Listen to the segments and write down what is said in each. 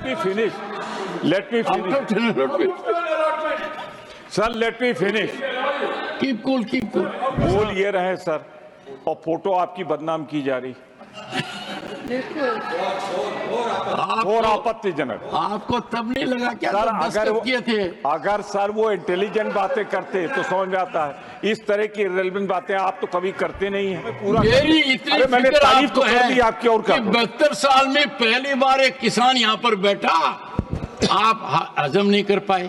me finish. Let me finish. Sir, let me finish. Keep cool, keep cool. बोल ये रहे sir, और photo आपकी बदनाम की जा रही, और आपत्तिजनक। आपको तब नहीं लगा क्या सर जब दस्तखत किए थे? अगर सर वो इंटेलिजेंट बातें करते तो समझ में आता है। इस तरह की इररिलेवेंट बातें आप तो कभी करते नहीं हैं। पूरा मेरी इतनी मैंने फिक्र तारीफ तो आपको कर दी है आपकी, और कि 72 साल में पहली बार एक किसान यहाँ पर बैठा, आप हजम नहीं कर पाए।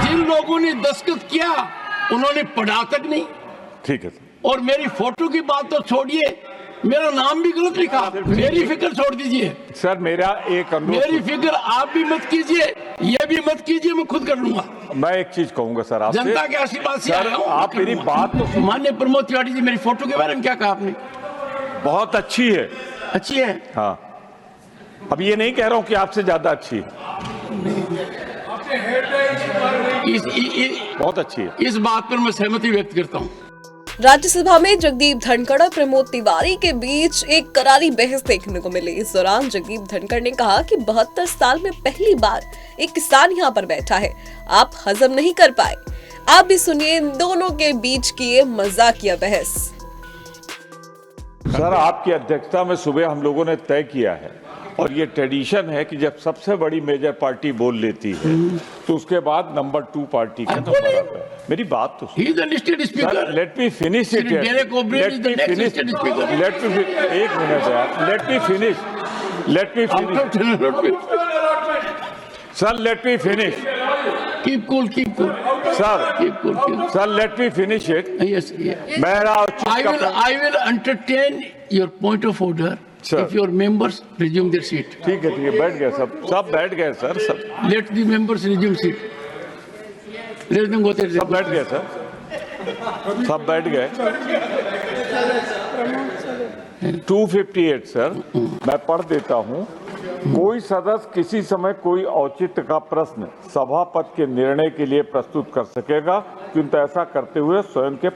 जिन लोगों ने दस्तखत किया उन्होंने पढ़ा तक नहीं। ठीक है सर। और मेरी फोटो की बात तो छोड़िए, मेरा नाम भी गलत लिखा। मेरी फिक्र छोड़ दीजिए सर, मेरा एक अनुरोध, मेरी फिक्र आप भी मत कीजिए, ये भी मत कीजिए, मैं खुद कर लूंगा। मैं एक चीज कहूंगा सर आपसे, जनता के आशीर्वाद से सर, आया हूं, आप मेरी बात तो माननीय प्रमोद तिवारी जी, मेरी फोटो के बारे में क्या कहा आपने? बहुत अच्छी है। अच्छी है? हाँ, अब ये नहीं कह रहा हूँ कि आपसे ज्यादा अच्छी है, बहुत अच्छी है। इस बात पर मैं सहमति व्यक्त करता हूँ। राज्यसभा में जगदीप धनखड़ और प्रमोद तिवारी के बीच एक करारी बहस देखने को मिली। इस दौरान जगदीप धनखड़ ने कहा कि 72 साल में पहली बार एक किसान यहाँ पर बैठा है, आप हजम नहीं कर पाए। आप भी सुनिए इन दोनों के बीच की ये मजाकिया बहस। सर, आपकी अध्यक्षता में सुबह हम लोगों ने तय किया है, और ये ट्रेडिशन है कि जब सबसे बड़ी मेजर पार्टी बोल लेती है तो उसके बाद नंबर 2 पार्टी का नंबर आता है। मेरी बात तो He is the listed speaker. Let me finish it. Derek O'Brien is the next listed speaker. एक मिनट यार, let me finish sir, let me finish. Keep cool, keep cool. Sir, Keep cool, keep cool. Sir, let me finish it. Yes, yes. मेरा I will entertain your point of order Sir. if your members resume their seat. ठीक है, बैठ गए सब बैठ गए sir, सब Let the members resume seat. Let them go there. सब बैठ गए सर, सब बैठ गए। 258 सर, मैं पढ़ देता हूं। कोई सदस्य किसी समय कोई औचित्य का प्रश्न सभापति के निर्णय के लिए प्रस्तुत कर सकेगा, किंतु ऐसा करते हुए स्वयं के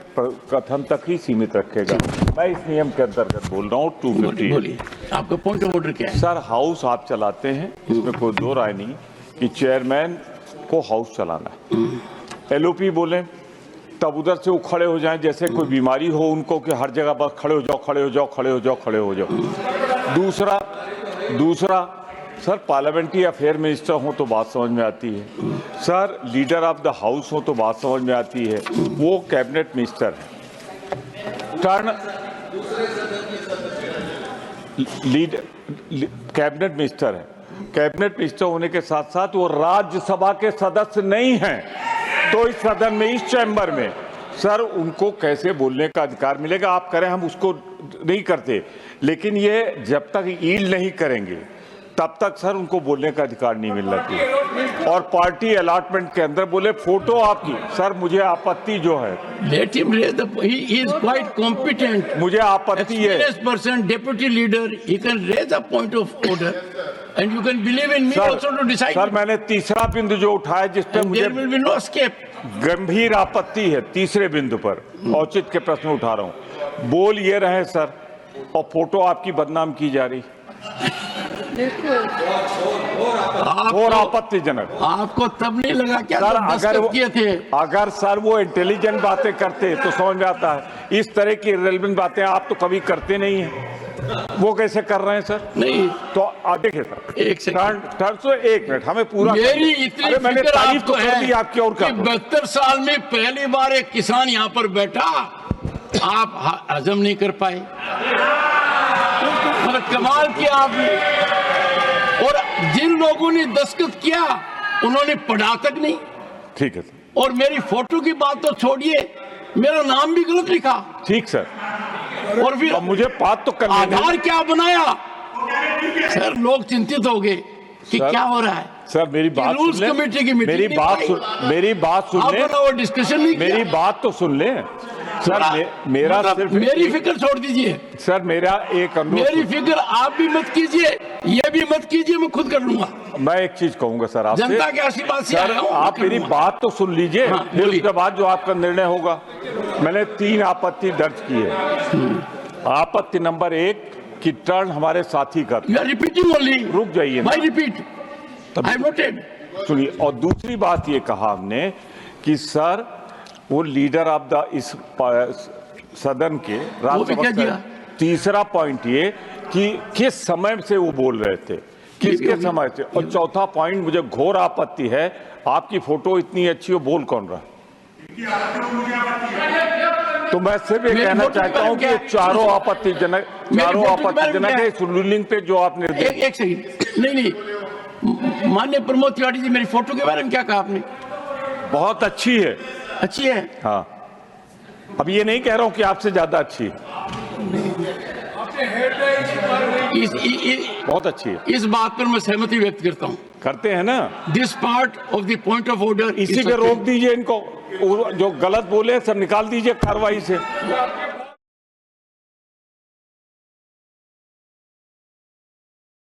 कथन तक ही सीमित रखेगा। मैं इस नियम के अंतर्गत बोल रहा हूँ। 258 आपका पॉइंट ऑफ ऑर्डर क्या है? सर, हाउस आप चलाते हैं, इसमें कोई दो राय नहीं कि चेयरमैन को हाउस चलाना है। एलओपी बोले तब उधर से वो खड़े हो जाएं जैसे कोई बीमारी हो उनको, कि हर जगह बस खड़े हो जाओ, खड़े हो जाओ, खड़े हो जाओ, खड़े हो जाओ। दूसरा सर, पार्लियामेंट्री अफेयर मिनिस्टर हो तो बात समझ में आती है। Sir, leader of the house हो तो बात समझ में आती है। वो कैबिनेट मिनिस्टर है, कैबिनेट मिनिस्टर है। कैबिनेट मिनिस्टर होने के साथ साथ वो राज्यसभा के सदस्य नहीं हैं। तो इस सदन में, इस चैम्बर में सर उनको कैसे बोलने का अधिकार मिलेगा? आप करें, हम उसको नहीं करते, लेकिन ये जब तक ईल्ड नहीं करेंगे तब तक सर उनको बोलने का अधिकार नहीं मिलना चाहिए। और पार्टी अलॉटमेंट के अंदर बोले फोटो आपकी, सर मुझे आपत्ति जो है, Let him raise the. He is quite competent. मुझे आपत्ति है। Experienced person, deputy leader, he can raise a point of order, and you can believe in me also to decide. Sir, मैंने तीसरा बिंदु जो उठाया जिस पर मुझे There will be no escape. गंभीर आपत्ति है, तीसरे बिंदु पर औचित्य के प्रश्न उठा रहा हूँ। बोल ये रहे सर, और फोटो आपकी बदनाम की जा रही, और आपत्तिजनक। आपको तब नहीं लगा क्या सर, जब दस्तखत किए थे? अगर सर वो इंटेलिजेंट बातें करते तो समझ में आता है। इस तरह की इररिलेवेंट बातें आप तो कभी करते नहीं हैं, वो कैसे कर रहे हैं सर? नहीं तो देखिए सर, एक सेकंड, टर्न से एक मिनट हमें पूरा, मेरी इतनी मैंने फिक्र तारीफ तो आपको कर दी है आपकी, और कि 72 साल में पहली बार एक किसान यहाँ पर बैठा, आप हजम नहीं कर पाए। मतलब कमाल किया आपने। और जिन लोगों ने दस्तखत किया उन्होंने पढ़ा तक नहीं। ठीक है सर। और मेरी फोटो की बात तो छोड़िए, मेरा नाम भी गलत लिखा। ठीक सर। और फिर मुझे बात तो करने आधार क्या बनाया? सर, लोग चिंतित हो गए कि क्या हो रहा है। सर, मेरी बात रूल्स कमेटी की मीटिंग, मेरी बात सुन ले, वो डिस्कशन नहीं किया। मेरी बात तो सुन ले सर। मेरा सिर्फ मेरी फिक्र छोड़ दीजिए सर, मेरा एक अनुरोध, मेरी फिक्र आप भी मत कीजिए, ये भी मत कीजिए, मैं खुद कर लूंगा। मैं एक चीज कहूंगा सर आपसे, जनता के आशीर्वाद से सर आया हूं, आप मेरी बात तो सुन लीजिए। हाँ, फिर उसके बाद जो आपका निर्णय होगा। मैंने 3 आपत्ति दर्ज की है। आपत्ति नंबर 1 कि टर्न हमारे साथी कर। You are repeating only. रुक जाइए ना। Why repeat? I have noted. सुनिए, और दूसरी बात ये कहा हमने कि सर वो लीडर ऑफ द इस सदन के वो भी क्या दिया? तीसरा पॉइंट ये कि किस समय से वो बोल रहे थे, किसके समय से, और चौथा पॉइंट मुझे घोर आपत्ति है, आपकी फोटो इतनी अच्छी हो, बोल कौन रहा? तो मैं सिर्फ ये कहना चाहता हूं कि ये चारों आपत्तिजनक है इस रूलिंग पे जो आपने एक सेकंड, नहीं, माननीय प्रमोद तिवारी जी, मेरी फोटो के बारे में क्या कहा आपने? बहुत अच्छी है। अच्छी है? हाँ, अब ये नहीं कह रहा हूं कि आपसे ज्यादा अच्छी, बहुत अच्छी है। इस बात पर मैं सहमति व्यक्त करता हूं। करते हैं ना? This part of the point of order इसी पे रोक दीजिए इनको, जो गलत बोले सब निकाल दीजिए कार्रवाई से।